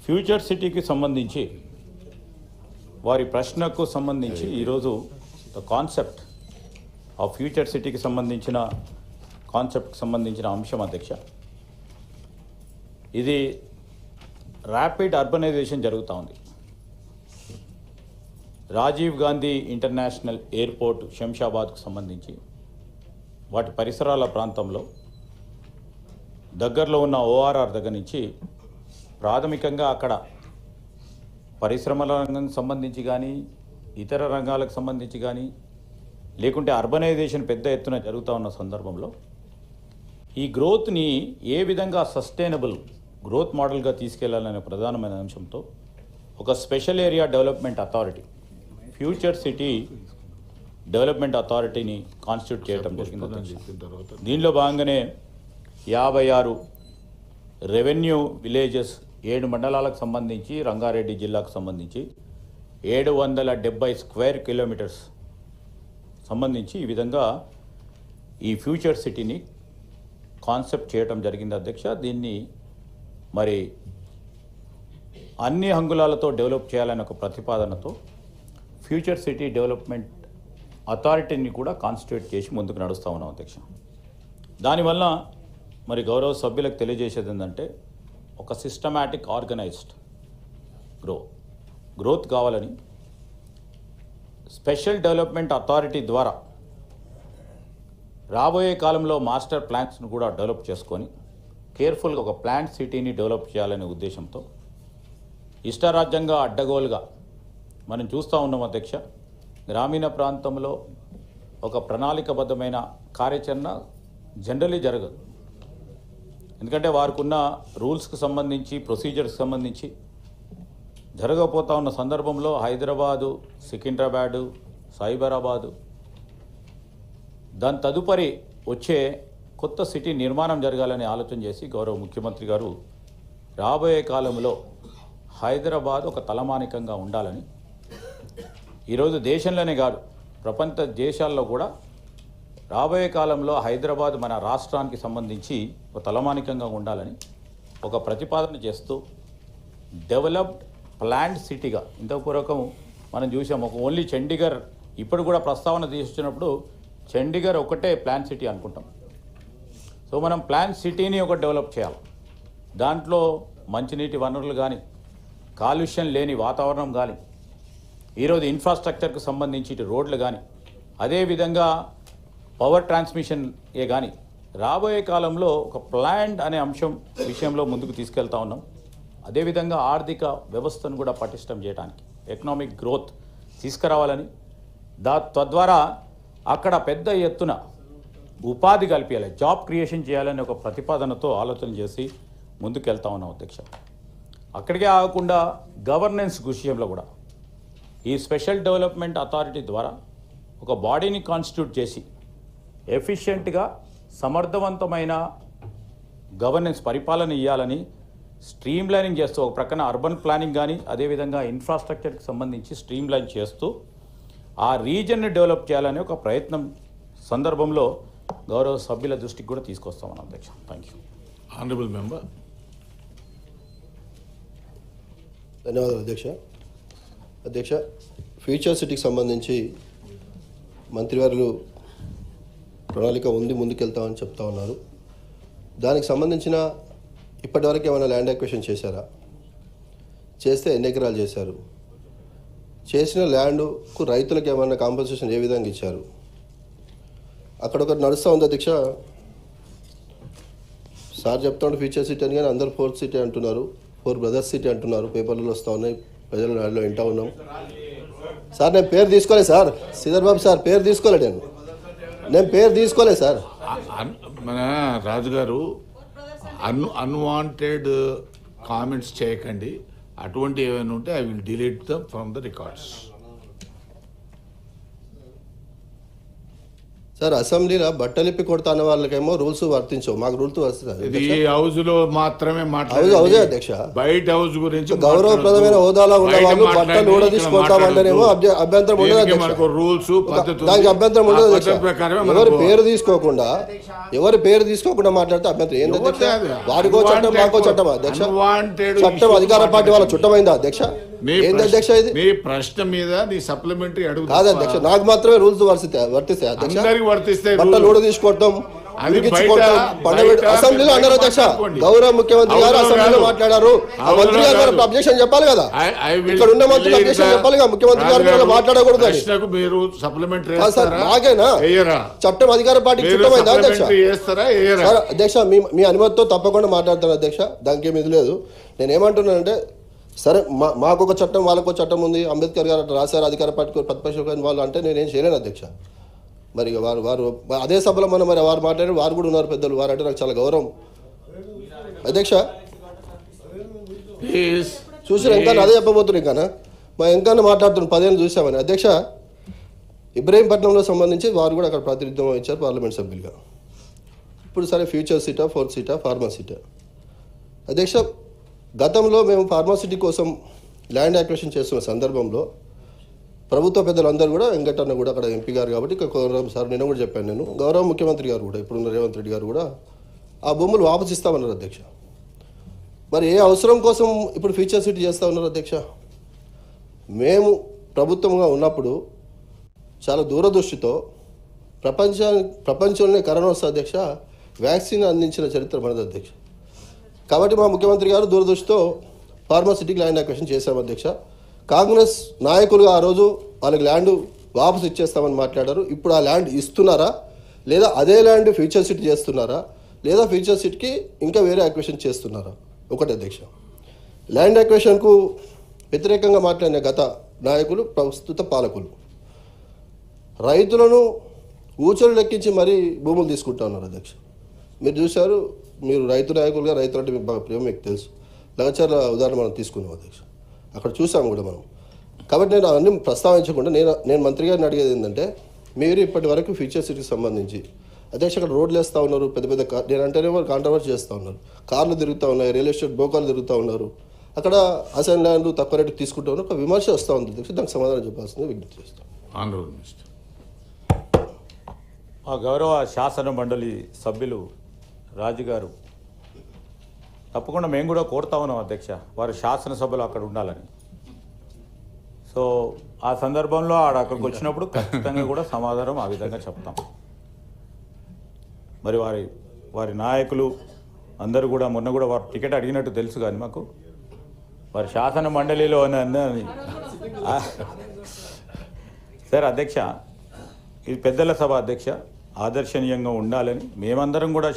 Future సిటీకి సంబంధించి వారి ప్రశ్నకు సంబంధించి ఈరోజు ద కాన్సెప్ట్ ఆ ఫ్యూచర్ సిటీకి సంబంధించిన కాన్సెప్ట్కి సంబంధించిన అంశం అధ్యక్ష. ఇది ర్యాపిడ్ అర్బనైజేషన్ జరుగుతూ ఉంది. రాజీవ్ గాంధీ ఇంటర్నేషనల్ ఎయిర్పోర్ట్ శంషాబాద్కు సంబంధించి వాటి పరిసరాల ప్రాంతంలో దగ్గరలో ఉన్న ఓఆర్ఆర్ దగ్గర నుంచి ప్రాథమికంగా అక్కడ పరిశ్రమల రంగానికి సంబంధించి కానీ ఇతర రంగాలకు సంబంధించి కానీ లేకుంటే అర్బనైజేషన్ పెద్ద ఎత్తున జరుగుతూ ఉన్న సందర్భంలో ఈ గ్రోత్ని ఏ విధంగా సస్టైనబుల్ గ్రోత్ మోడల్గా తీసుకెళ్లాలనే ప్రధానమైన అంశంతో ఒక special area development authority future city development అథారిటీని కాన్స్టిట్యూట్ చేయడం జరిగింది. దీనిలో భాగంగానే 56 రెవెన్యూ విలేజెస్ 7 మండలాలకు సంబంధించి రంగారెడ్డి జిల్లాకు సంబంధించి 770 స్క్వేర్ కిలోమీటర్స్ సంబంధించి ఈ విధంగా ఈ ఫ్యూచర్ సిటీని కాన్సెప్ట్ చేయడం జరిగింది అధ్యక్ష. దీన్ని మరి అన్ని అంగుళాలతో డెవలప్ చేయాలనే ఒక ప్రతిపాదనతో ఫ్యూచర్ సిటీ డెవలప్మెంట్ అథారిటీని కూడా కాన్స్టిట్యూట్ చేసి ముందుకు నడుస్తూ ఉన్నాం అధ్యక్ష. దానివల్ల మరి గౌరవ సభ్యులకు తెలియజేసేది ఏంటంటే ఒక సిస్టమాటిక్ ఆర్గనైజ్డ్ గ్రోత్ కావాలని స్పెషల్ డెవలప్మెంట్ అథారిటీ ద్వారా రాబోయే కాలంలో మాస్టర్ ప్లాన్స్ను కూడా డెవలప్ చేసుకొని కేర్ఫుల్గా ఒక ప్లాంట్ సిటీని డెవలప్ చేయాలనే ఉద్దేశంతో ఇష్టారాజ్యంగా అడ్డగోలుగా మనం చూస్తూ ఉన్నాం అధ్యక్ష. గ్రామీణ ప్రాంతంలో ఒక ప్రణాళికబద్ధమైన కార్యాచరణ జనరలీ జరగదు. ఎందుకంటే వారికి ఉన్న రూల్స్కి సంబంధించి ప్రొసీజర్స్కి సంబంధించి జరగకపోతూ ఉన్న సందర్భంలో హైదరాబాదు, సికింద్రాబాదు, సైబరాబాదు దాని తదుపరి వచ్చే కొత్త సిటీ నిర్మాణం జరగాలని ఆలోచన చేసి గౌరవ ముఖ్యమంత్రి గారు రాబోయే కాలంలో హైదరాబాద్ ఒక తలమానికంగా ఉండాలని ఈరోజు దేశంలోనే కాదు ప్రపంచ దేశాల్లో కూడా రాబోయే కాలంలో హైదరాబాద్ మన రాష్ట్రానికి సంబంధించి ఒక తలమానికంగా ఉండాలని ఒక ప్రతిపాదన చేస్తూ డెవలప్డ్ ప్లాంట్ సిటీగా ఇంతపూర్వకం మనం చూసాం. ఒక ఓన్లీ చండీగఢ్ ఇప్పుడు కూడా ప్రస్తావన తీసుకున్నప్పుడు చండీగఢ్ ఒకటే ప్లాంట్ సిటీ అనుకుంటాం. సో మనం ప్లాంట్ సిటీని ఒక డెవలప్ చేయాలి. దాంట్లో మంచినీటి వనరులు కానీ కాలుష్యం లేని వాతావరణం కానీ ఈరోజు ఇన్ఫ్రాస్ట్రక్చర్కు సంబంధించి రోడ్లు కానీ అదేవిధంగా పవర్ ట్రాన్స్మిషన్ కానీ రాబోయే కాలంలో ఒక ప్లాంట్ అనే అంశం విషయంలో ముందుకు తీసుకెళ్తా ఉన్నాం. అదేవిధంగా ఆర్థిక వ్యవస్థను కూడా పటిష్టం చేయడానికి ఎకనామిక్ గ్రోత్ తీసుకురావాలని తద్వారా అక్కడ పెద్ద ఎత్తున ఉపాధి కల్పించాలి, జాబ్ క్రియేషన్ చేయాలని ఒక ప్రతిపాదనతో ఆలోచన చేసి ముందుకెళ్తా ఉన్నాం అధ్యక్ష. అక్కడికే ఆగకుండా గవర్నెన్స్ విషయంలో కూడా ఈ స్పెషల్ డెవలప్మెంట్ అథారిటీ ద్వారా ఒక బాడీని కాన్స్టిట్యూట్ చేసి ఎఫిషియెంట్గా సమర్థవంతమైన గవర్నెన్స్ పరిపాలన ఇవ్వాలని స్ట్రీమ్లైనింగ్ చేస్తూ ఒక ప్రక్కన అర్బన్ ప్లానింగ్ కానీ అదేవిధంగా ఇన్ఫ్రాస్ట్రక్చర్కి సంబంధించి స్ట్రీమ్లైన్ చేస్తూ ఆ రీజన్ని డెవలప్ చేయాలని ఒక ప్రయత్నం సందర్భంలో గౌరవ సభ్యుల దృష్టికి కూడా తీసుకొస్తామని అధ్యక్ష. Thank you. Honourable member. ధన్యవాదాలు అధ్యక్ష. అధ్యక్ష, ఫ్యూచర్ సిటీకి సంబంధించి మంత్రివర్యులు ప్రణాళిక ఉంది, ముందుకెళ్తామని చెప్తా ఉన్నారు. దానికి సంబంధించిన ఇప్పటివరకు ఏమైనా ల్యాండ్ అక్విజిషన్ చేశారా? చేస్తే ఎన్ని ఎకరాలు చేశారు? చేసిన ల్యాండ్కు రైతులకు ఏమైనా కాంపన్సేషన్ ఏ విధంగా ఇచ్చారు? అక్కడ ఒకటి నడుస్తూ ఉంది అధ్యక్ష. సార్ చెప్తాడు ఫ్యూచర్ సిటీ అని, కానీ అందరు 4th సిటీ అంటున్నారు, 4 బ్రదర్స్ సిటీ అంటున్నారు. పేపర్లలో వస్తూ ఉన్నాయి, ప్రజల నాడులో వింటూ ఉన్నాం. సార్ నేను పేరు తీసుకోలేదు సార్, శ్రీధర్ బాబు సార్ పేరు తీసుకోలేదు, నేను పేరు తీసుకోలేదు సార్. మన రాజుగారు అన్వాంటెడ్ కామెంట్స్ చేయకండి. అటువంటి ఏమైనా ఉంటే I will delete dum from the records. Sir అసెంబ్లీలో బట్టలిప్పి కొడతా అన్న వాళ్ళకేమో రూల్స్ వర్తించవు, మాకు రూల్స్ వర్తిస్తాయి. ఇది ఈ హౌస్ లో మాత్రమే హౌదే మాట్లాడాలి. అధ్యక్ష. బయట హౌస్ గురించి గౌరవప్రదమైన హోదాలో ఉన్న వాళ్ళు బట్టలు ఊడ తీసుకొస్తామంటేనేమో అభ్యంతరం ఉండదు అధ్యక్ష. రూల్స్ పద్ధతులు దానికి అభ్యంతరం ఉండదు అధ్యక్ష. ప్రకారమే ఎవరి పేరు తీసుకోకుండా మాట్లాడితే అభ్యంతరం ఏంటి అధ్యక్ష? వాడికో చట్టం మాకో చట్టం అధ్యక్ష. చట్టం అధికార పార్టీ వాళ్ళ చుట్టమైందా అధ్యక్ష? ఏంది అధ్యక్ష ఇది? నీ ప్రశ్న మీద నీ సప్లిమెంటరీ అడుగు కాదు అధ్యక్ష, నాకు మాత్రమే రూల్స్ వర్తిస్తాయి అధ్యక్ష. అందరికి వర్తిస్తాయి. బట్టలు ఊడ తీసుకొడతాం, అది అసెంబ్లీలో అన్నారు అధ్యక్ష. గౌరవ ముఖ్యమంత్రి గారు అసెంబ్లీలో మాట్లాడారు. ఆ మంత్రి గారు అబ్జెక్షన్ చెప్పాలి కదా, ఇక్కడ ఉన్న మంత్రులు అబ్జెక్షన్ చెప్పాలి కదా, ముఖ్యమంత్రి గారు మాట్లాడకూడదు అని. మీరు సప్లిమెంటరీ నాకేనా చట్టం అధికార పార్టీకి చుట్టమైందా అధ్యక్ష? అధ్యక్ష మీ అనుమతితో తప్పకుండా మాట్లాడతాను అధ్యక్ష, దానికి ఏమి ఇది లేదు. నేను ఏమంటున్నానంటే, సరే మాకు ఒక చట్టం వాళ్ళకు ఒక చట్టం ఉంది, అంబేద్కర్ గారు అట్లా రాశారు, అధికార పార్టీకి ప్రతిపక్ష వాళ్ళు అంటే నేనేం చేయలేను అధ్యక్ష. మరి వారు అదే సభలో మరి వారు మాట్లాడి వారు కూడా ఉన్నారు పెద్దలు, వారు అంటే నాకు చాలా గౌరవం అధ్యక్ష. చూసిన ఇంకా అదే చెప్పబోతున్నారు, ఇంకా మా ఇంకా మాట్లాడుతున్నారు 10 ఏళ్ళు చూసామని అధ్యక్ష. ఇబ్రహీంపట్నంలో సంబంధించి వారు కూడా అక్కడ ప్రాతినిధ్యం ఇచ్చారు పార్లమెంట్ సభ్యులుగా. ఇప్పుడు సరే ఫ్యూచర్ సీటా, 4th సీటా, ఫార్మా సీటా అధ్యక్ష. గతంలో మేము ఫార్మాసిటీ కోసం ల్యాండ్ యాక్విజిషన్ చేస్తున్న సందర్భంలో ప్రభుత్వ పెద్దలందరూ కూడా, వెంకటన్న కూడా అక్కడ ఎంపీ గారు కాబట్టి ఇక్కడ సార్ నేను కూడా చెప్పాను, నేను గౌరవ ముఖ్యమంత్రి గారు కూడా ఇప్పుడున్న రేవంత్ రెడ్డి గారు కూడా ఆ భూములు వాపసు ఇస్తామన్నారు అధ్యక్ష. మరి ఏ అవసరం కోసం ఇప్పుడు ఫ్యూచర్ సిటీ చేస్తూ ఉన్నారు అధ్యక్ష? మేము ప్రభుత్వంగా ఉన్నప్పుడు చాలా దూరదృష్టితో ప్రపంచంలోనే కరోనా వస్తే అధ్యక్ష వ్యాక్సిన్ అందించిన చరిత్ర మనది అధ్యక్ష. కాబట్టి మా ముఖ్యమంత్రి గారు దూరదృష్టితో ఫార్మాసిటీకి ల్యాండ్ అక్విజిషన్ చేశాం అధ్యక్ష. కాంగ్రెస్ నాయకులుగా ఆ రోజు వాళ్ళకి ల్యాండ్ వాపసు ఇచ్చేస్తామని మాట్లాడారు. ఇప్పుడు ఆ ల్యాండ్ ఇస్తున్నారా, లేదా అదే ల్యాండ్ ఫ్యూచర్ సిటీ చేస్తున్నారా, లేదా ఫ్యూచర్ సిటీకి ఇంకా వేరే అక్విజిషన్ చేస్తున్నారా? ఒకటి అధ్యక్ష. ల్యాండ్ అక్విజిషన్కు వ్యతిరేకంగా మాట్లాడిన గత నాయకులు, ప్రస్తుత పాలకులు రైతులను ఊచలు లెక్కించి మరీ భూములు తీసుకుంటా ఉన్నారు అధ్యక్ష. మీరు చూశారు, మీరు రైతు నాయకులుగా, రైతులు అంటే మీకు బాగా ప్రేమ, మీకు తెలుసు. లగచర్ల ఉదాహరణ మనం తీసుకున్నాం అధ్యక్ష, అక్కడ చూసాము కూడా మనం. కాబట్టి నేను అవన్నీ ప్రస్తావించకుండా నేను మంత్రి గారిని అడిగేది ఏంటంటే, మీరు ఇప్పటి వరకు ఫ్యూచర్ సిటీకి సంబంధించి అధ్యక్ష అక్కడ రోడ్లు వేస్తూ ఉన్నారు, పెద్ద పెద్ద నేను అంటేనే వారు కాంట్రవర్సీ చేస్తూ ఉన్నారు, కార్లు తిరుగుతూ ఉన్నాయి, రియల్ ఎస్టేట్ బ్రోకర్లు తిరుగుతూ ఉన్నారు, అక్కడ అసైన్ ల్యాండ్ తక్కువ రేటుకి తీసుకుంటూ ఉన్నారు. ఒక విమర్శ వస్తూ ఉంది అధ్యక్ష, దానికి సమాధానం చెప్పాల్సింది విజ్ఞప్తి చేస్తాం. ఆ గౌరవ శాసన మండలి సభ్యులు రాజు గారు తప్పకుండా మేము కూడా కోరుతా ఉన్నాం అధ్యక్ష, వారు శాసనసభలో అక్కడ ఉండాలని. సో ఆ సందర్భంలో అక్కడికి వచ్చినప్పుడు ఖచ్చితంగా కూడా సమాధానం ఆ విధంగా చెప్తాం. మరి వారి నాయకులు అందరూ కూడా మొన్న కూడా వారు టికెట్ అడిగినట్టు తెలుసు, కానీ మాకు వారి శాసన మండలిలో సార్ అధ్యక్ష, ఇది పెద్దల సభ అధ్యక్ష, ఆదర్శనీయంగా ఉండాలని మేమందరం కూడా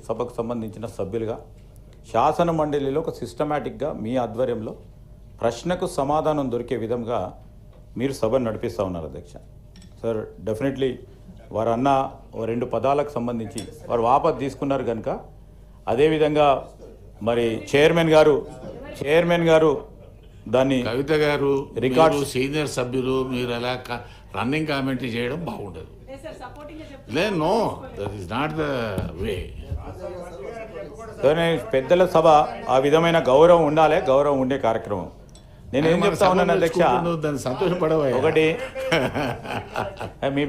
సభకు సంబంధించిన సభ్యులుగా శాసన మండలిలో ఒక సిస్టమేటిక్గా మీ ఆధ్వర్యంలో ప్రశ్నకు సమాధానం దొరికే విధంగా మీరు సభను నడిపిస్తూ ఉన్నారు అధ్యక్ష. సార్ డెఫినెట్లీ వారు అన్న 2 పదాలకు సంబంధించి వారు వాపసు తీసుకున్నారు కనుక, అదేవిధంగా మరి చైర్మన్ గారు దాన్ని కవిత గారు రికార్డు సీనియర్ సభ్యులు మీరు అలా రన్నింగ్ కామెంటరీ చేయడం బాగుండదు. No, that is not the way. పెద్దల సభ ఆ విధమైన గౌరవం ఉండాలి, గౌరవం ఉండే కార్యక్రమం. నేనేం చెప్తా ఉన్నాను అధ్యక్ష, దాన్ని సంతోషపడవా? ఒకటి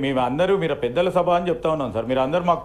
మీ అందరూ మీరు పెద్దల సభ అని చెప్తా ఉన్నాను సార్, మీరు అందరూ మాకు